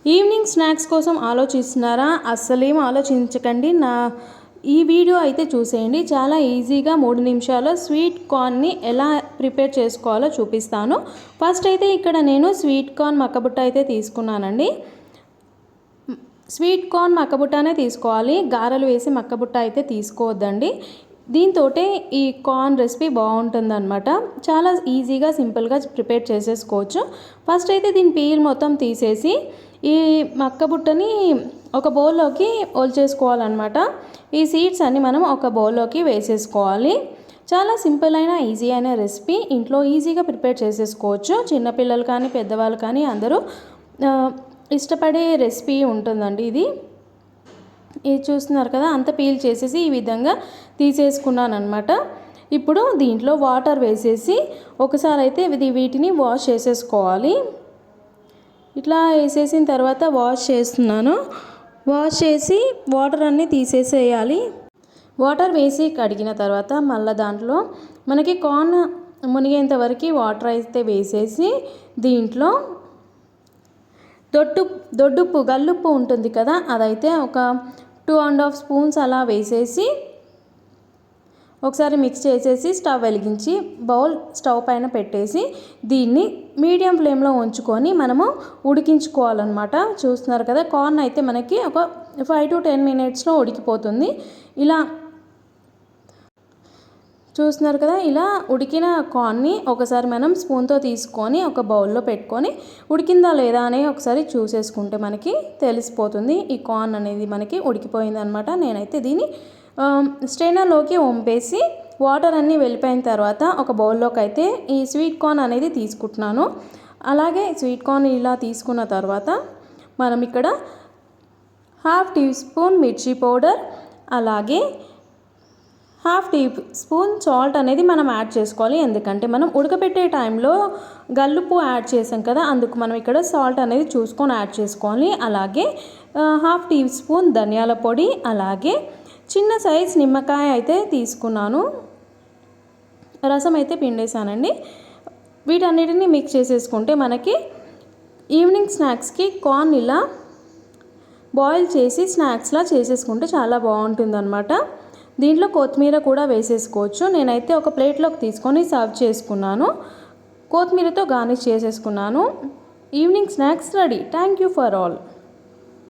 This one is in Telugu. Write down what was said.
ఈవినింగ్ స్నాక్స్ కోసం ఆలోచిస్తున్నారా? అస్సలేం ఆలోచించకండి. ఈ వీడియో అయితే చూసేయండి. చాలా ఈజీగా 3 నిమిషాల్లో స్వీట్ కార్న్ని ఎలా ప్రిపేర్ చేసుకోవాలో చూపిస్తాను. ఫస్ట్ అయితే ఇక్కడ నేను స్వీట్ కార్న్ మక్కబుట్ట అయితే తీసుకున్నానండి. స్వీట్ కార్న్ మక్కబుట్టనే తీసుకోవాలి, గారెలు వేసి మక్కబుట్ట అయితే తీసుకోవద్దండి. దీంతో ఈ కార్న్ రెసిపీ బాగుంటుందన్నమాట. చాలా ఈజీగా సింపుల్గా ప్రిపేర్ చేసేసుకోవచ్చు. ఫస్ట్ అయితే దీని పీల్ మొత్తం తీసేసి ఈ మక్కబుట్టని ఒక బౌల్లోకి ఒలిచేసుకోవాలన్నమాట. ఈ సీడ్స్ అన్ని మనం ఒక బౌల్లోకి వేసేసుకోవాలి. చాలా సింపుల్ అయిన ఈజీ అయిన రెసిపీ, ఇంట్లో ఈజీగా ప్రిపేర్ చేసేసుకోవచ్చు. చిన్నపిల్లలు కానీ పెద్దవాళ్ళు కానీ అందరూ ఇష్టపడే రెసిపీ ఉంటుందండి ఇది చూస్తున్నారు కదా, అంత పీల్ చేసేసి ఈ విధంగా తీసేసుకున్నాను అనమాట. ఇప్పుడు దీంట్లో వాటర్ వేసేసి ఒకసారి అయితే వీటిని వాష్ చేసేసుకోవాలి. ఇట్లా వేసేసిన తర్వాత వాష్ చేస్తున్నాను. వాష్ చేసి వాటర్ అన్నీ తీసేసేయాలి. వాటర్ వేసి కడిగిన తర్వాత మళ్ళీ దాంట్లో మనకి కార్న్ మునిగేంత వరకు వాటర్ అయితే వేసేసి దీంట్లో దొడ్డుప్పు గల్లుప్పు ఉంటుంది కదా, అదైతే ఒక 2.5 స్పూన్స్ అలా వేసేసి ఒకసారి మిక్స్ చేసేసి స్టవ్ వెలిగించి బౌల్ స్టవ్ పైన పెట్టేసి దీన్ని మీడియం ఫ్లేమ్లో ఉంచుకొని మనము ఉడికించుకోవాలన్నమాట. చూస్తున్నారు కదా, కార్న్ అయితే మనకి ఒక 5 to 10 మినిట్స్లో ఉడికిపోతుంది. ఇలా చూస్తున్నారు కదా, ఇలా ఉడికిన కార్న్ని ఒకసారి మనం స్పూన్తో తీసుకొని ఒక బౌల్లో పెట్టుకొని ఉడికిందా లేదా అని ఒకసారి చూసేసుకుంటే మనకి తెలిసిపోతుంది. ఈ కార్న్ అనేది మనకి ఉడికిపోయిందనమాట. నేనైతే దీన్ని స్ట్రైనర్లోకి వంపేసి వాటర్ అన్నీ వెళ్ళిపోయిన తర్వాత ఒక బౌల్లోకి అయితే ఈ స్వీట్ కార్న్ అనేది తీసుకుంటున్నాను. అలాగే స్వీట్ కార్న్ ఇలా తీసుకున్న తర్వాత మనం ఇక్కడ 1/2 టీ స్పూన్ మిర్చి పౌడర్, అలాగే 1/2 టీ స్పూన్ సాల్ట్ అనేది మనం యాడ్ చేసుకోవాలి. ఎందుకంటే మనం ఉడకబెట్టే టైంలో గల్లుప్పు యాడ్ చేసాం కదా, అందుకు మనం ఇక్కడ సాల్ట్ అనేది చూసుకొని యాడ్ చేసుకోవాలి. అలాగే 1/2 టీ స్పూన్ ధనియాల పొడి, అలాగే చిన్న సైజ్ నిమ్మకాయ అయితే తీసుకున్నాను, రసం అయితే పిండేసానండి. వీటన్నిటిని మిక్స్ చేసేసుకుంటే మనకి ఈవినింగ్ స్నాక్స్కి కార్న్ ఇలా బాయిల్ చేసి స్నాక్స్లా చేసేసుకుంటే చాలా బాగుంటుందన్నమాట. దీంట్లో కొత్తిమీర కూడా వేసేసుకోవచ్చు. నేనైతే ఒక ప్లేట్లోకి తీసుకొని సర్వ్ చేసుకున్నాను. కొత్తిమీరతో గార్నిష్ చేసేసుకున్నాను. Evening snacks ready. Thank you for all.